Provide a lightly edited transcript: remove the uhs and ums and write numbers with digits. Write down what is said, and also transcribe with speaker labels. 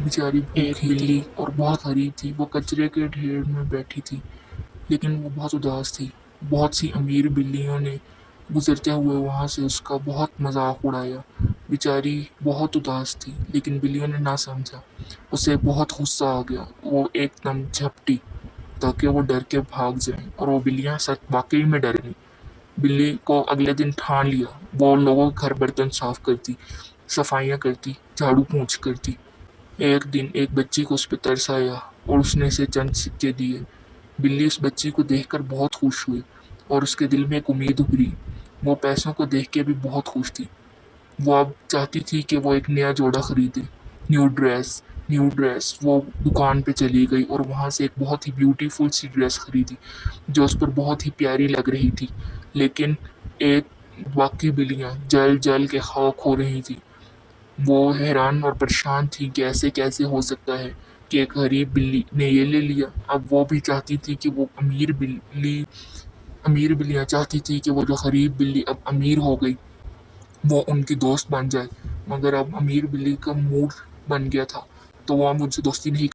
Speaker 1: बेचारी भूखी बिल्ली और बहुत गरीब थी। वो कचरे के ढेर में बैठी थी, लेकिन वो बहुत उदास थी। बहुत सी अमीर बिल्लियों ने गुजरते हुए वहां से उसका बहुत मजाक उड़ाया। बेचारी बहुत उदास थी, लेकिन बिल्लियों ने ना समझा। उसे बहुत गुस्सा आ गया। वो एकदम झपटी ताकि वो डर के भाग जाए, और वो बिल्लियां सच वाकई में डर गई। बिल्ली को अगले दिन ठान लिया, वो लोगों के घर बर्तन साफ करती, सफाइयाँ करती, झाड़ू पोंछ करती। एक दिन एक बच्ची को उस पर तरस आया और उसने उसे चंद सिक्के दिए। बिल्ली उस बच्ची को देखकर बहुत खुश हुई और उसके दिल में एक उम्मीद उभरी। वो पैसों को देख के भी बहुत खुश थी। वो अब चाहती थी कि वो एक नया जोड़ा खरीदे। न्यू ड्रेस वो दुकान पे चली गई और वहां से एक बहुत ही ब्यूटीफुल सी ड्रेस खरीदी जो उस पर बहुत ही प्यारी लग रही थी। लेकिन एक बाकी बिल्लियां जल जल के खाक हो रही थी। वो हैरान और परेशान थी कि ऐसे कैसे हो सकता है कि एक गरीब बिल्ली ने ये ले लिया। अब वो भी चाहती थी कि वो अमीर बिल्लियां चाहती थी कि वो जो गरीब बिल्ली अब अमीर हो गई वो उनकी दोस्त बन जाए। मगर अब अमीर बिल्ली का मूड बन गया था, तो वो अब उनसे दोस्ती नहीं